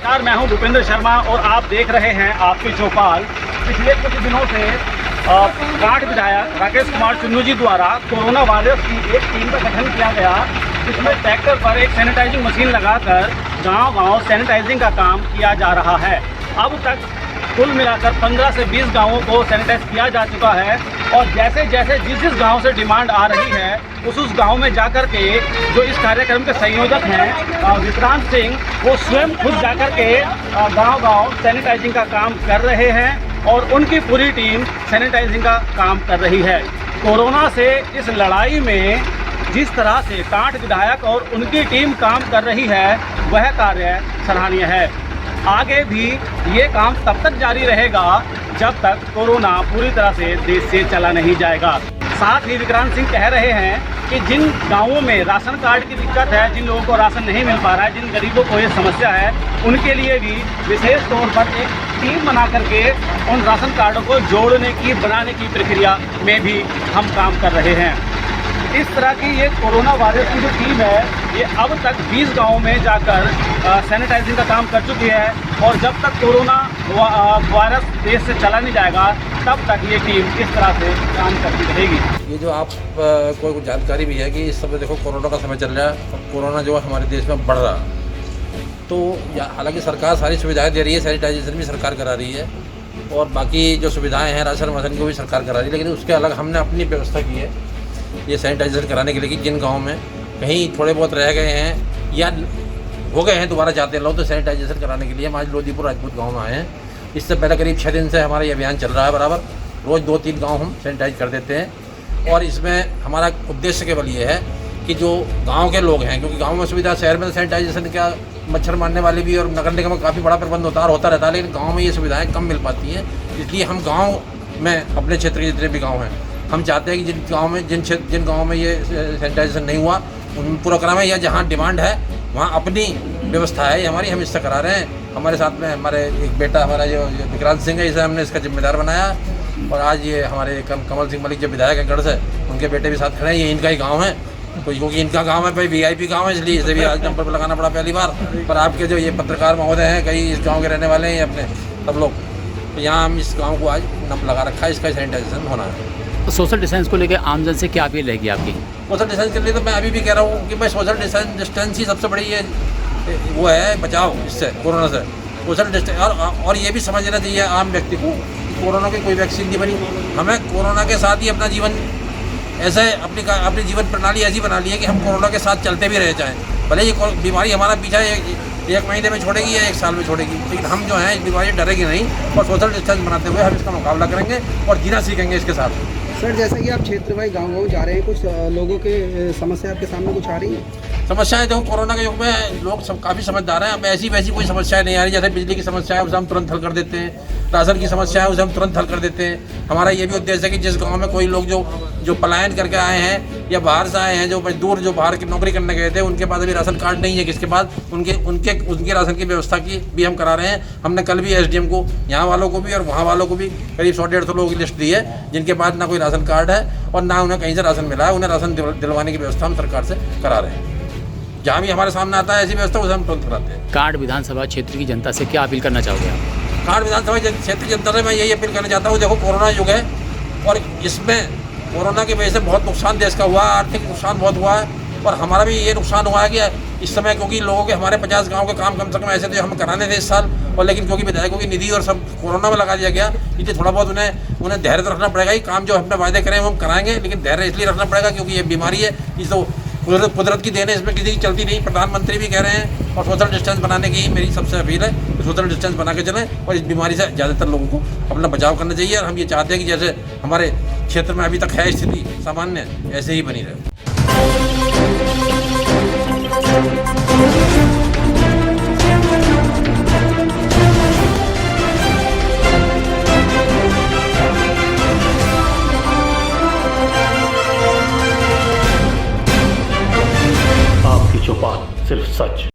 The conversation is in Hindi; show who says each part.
Speaker 1: नमस्कार, मैं हूं भूपेंद्र शर्मा और आप देख रहे हैं आपके चौपाल। पिछले कुछ दिनों से कांठ विधायक राकेश कुमार चुन्नू जी द्वारा कोरोना वायरस की एक टीम का गठन किया गया, जिसमें ट्रैक्टर पर एक सैनिटाइजिंग मशीन लगाकर गांव-गांव सैनिटाइजिंग का काम किया जा रहा है। अब तक कुल मिलाकर 15 से 20 गांवों को सैनिटाइज किया जा चुका है और जैसे जैसे जिस गांव से डिमांड आ रही है उस गांव में जाकर के जो इस कार्यक्रम के संयोजक हैं विक्रांत सिंह, वो स्वयं खुद जाकर के गांव-गांव सैनिटाइजिंग का काम कर रहे हैं और उनकी पूरी टीम सैनिटाइजिंग का काम कर रही है। कोरोना से इस लड़ाई में जिस तरह से कांठ विधायक और उनकी टीम काम कर रही है वह कार्य सराहनीय है। आगे भी ये काम तब तक जारी रहेगा जब तक कोरोना पूरी तरह से देश से चला नहीं जाएगा। साथ ही विक्रांत सिंह कह रहे हैं कि जिन गांवों में राशन कार्ड की दिक्कत है, जिन लोगों को राशन नहीं मिल पा रहा है, जिन गरीबों को ये समस्या है, उनके लिए भी विशेष तौर पर एक टीम बना करके उन राशन कार्डों को जोड़ने की, बनाने की प्रक्रिया में भी हम काम कर रहे हैं। इस तरह की ये कोरोना वायरस की जो टीम है ये अब तक 20 गांवों में जाकर सैनिटाइजिंग का काम कर चुकी है और जब तक कोरोना वायरस देश से चला नहीं जाएगा तब तक ये टीम इस तरह से काम करती रहेगी।
Speaker 2: ये जो आप कोई जानकारी भी है कि इस समय देखो कोरोना का समय चल रहा है और कोरोना जो है हमारे देश में बढ़ रहा है, तो हालांकि सरकार सारी सुविधाएं दे रही है, सैनिटाइजेशन भी सरकार करा रही है और बाकी जो सुविधाएँ हैं राशन वाशन को भी सरकार करा रही है, लेकिन उसके अलग हमने अपनी व्यवस्था की है ये सैनिटाइजेशन कराने के लिए कि जिन गाँव में कहीं थोड़े बहुत रह गए हैं या हो गए हैं दोबारा जाते हैं लोग, तो सैनिटाइजेशन कराने के लिए हम आज लोधीपुर राजपूत गांव में आए हैं। इससे पहले करीब 6 दिन से हमारा ये अभियान चल रहा है बराबर, रोज़ 2-3 गांव हम सैनिटाइज कर देते हैं और इसमें हमारा उद्देश्य केवल ये है कि जो गाँव के लोग हैं, क्योंकि गाँव में सुविधा, शहर में सैनिटाइजेशन का मच्छर मारने वाले भी और नगर निगम में काफ़ी बड़ा प्रबंध होता रहता है, लेकिन गाँव में ये सुविधाएँ कम मिल पाती हैं। इसलिए हम गाँव में अपने क्षेत्र के जितने भी गाँव हैं हम चाहते हैं कि जिन गाँव में ये सैनिटाइजेशन नहीं हुआ उन पूरा कराएं या जहाँ डिमांड है वहाँ अपनी व्यवस्था है हमारी, हम इससे करा रहे हैं। हमारे साथ में हमारे एक बेटा हमारा जो विक्रांत सिंह है, इसे हमने इसका जिम्मेदार बनाया और आज ये हमारे कमल सिंह मलिक जो विधायक हैं गढ़ से, उनके बेटे भी साथ खड़े हैं। ये इनका ही गाँव है, तो क्योंकि इनका गाँव है भाई VIP गाँव है, इसलिए इसे भी आज नंबर पर लगाना पड़ा पहली बार। पर आपके जो ये पत्रकार महोदय हैं कई इस गाँव के रहने वाले हैं अपने सब लोग, तो यहाँ हम इस गाँव को आज नंबर लगा रखा है, इसका सैनिटाइजेशन होना है।
Speaker 3: तो सोशल डिस्टेंस को लेकर आमजन से क्या अपील रहेगी आपकी?
Speaker 2: सोशल डिस्टेंस के लिए तो मैं अभी भी कह रहा हूँ कि भाई सोशल डिस्टेंस ही सबसे बड़ी ये वो है बचाव इससे, कोरोना से। सोशल डिस्टेंस और ये भी समझना चाहिए आम व्यक्ति को, कोरोना की कोई वैक्सीन नहीं बनी, हमें कोरोना के साथ ही अपना जीवन ऐसे अपनी जीवन प्रणाली ऐसी बना ली है कि हम कोरोना के साथ चलते भी रह जाएँ, भले ये बीमारी हमारा पीछा एक महीने में छोड़ेगी या 1 साल में छोड़ेगी, लेकिन हम जो हैं इस बीमारी डरेगी नहीं और सोशल डिस्टेंस बनाते हुए हम इसका मुकाबला करेंगे और जीना सीखेंगे इसके साथ।
Speaker 4: सर, जैसा कि आप क्षेत्र वाइज गाँव जा रहे हैं, कुछ लोगों के समस्या आपके सामने कुछ आ रही है?
Speaker 2: समस्याएं देखो, कोरोना के युग में लोग सब काफ़ी समझदार हैं, अब ऐसी वैसी कोई समस्याएं नहीं आ रही। जैसे बिजली की समस्या है उसे हम तुरंत हल कर देते हैं, राशन की समस्या है उसे हम तुरंत हल कर देते हैं। हमारा ये भी उद्देश्य है कि जिस गांव में कोई लोग जो पलायन करके आए हैं या बाहर से आए हैं, जो मजदूर जो बाहर की नौकरी करने गए थे, उनके पास अभी राशन कार्ड नहीं है, किसके पास उनके राशन की व्यवस्था की भी हम करा रहे हैं। हमने कल भी SDM को यहाँ वालों को भी और वहाँ वालों को भी करीब 100-150 लोगों की लिस्ट दी है जिनके पास ना कोई राशन कार्ड है और ना उन्हें कहीं से राशन मिला है। उन्हें राशन दिलवाने की व्यवस्था हम सरकार से करा रहे हैं। जहाँ भी हमारे सामने आता है ऐसी व्यवस्था उसे हम तुरंत कराते हैं।
Speaker 3: कांठ विधानसभा क्षेत्र की जनता से क्या अपील करना चाहोगे आप?
Speaker 2: कांठ विधानसभा क्षेत्र की जनता से मैं यही अपील करना चाहता हूँ, देखो कोरोना युग है और इसमें कोरोना की वजह से बहुत नुकसान देश का हुआ, आर्थिक नुकसान बहुत हुआ है और हमारा भी ये नुकसान हुआ है कि इस समय क्योंकि लोगों के हमारे 50 गाँव के काम कम से कम ऐसे थे हम कराने थे इस साल, और लेकिन क्योंकि विधायकों की निधि और सब कोरोना में लगा दिया गया, इसलिए थोड़ा बहुत उन्हें धैर्य रखना पड़ेगा। ये काम जो हमने वायदे करें वो हम कराएंगे, लेकिन धैर्य इसलिए रखना पड़ेगा क्योंकि ये बीमारी है, इस तो कुदरत की देन है, इसमें किसी की चलती नहीं। प्रधानमंत्री भी कह रहे हैं और सोशल डिस्टेंस बनाने की मेरी सबसे अपील है कि सोशल डिस्टेंस बना के चलें और इस बीमारी से ज़्यादातर लोगों को अपना बचाव करना चाहिए। और हम ये चाहते हैं कि जैसे हमारे क्षेत्र में अभी तक है स्थिति सामान्य, ऐसे ही बनी रहे।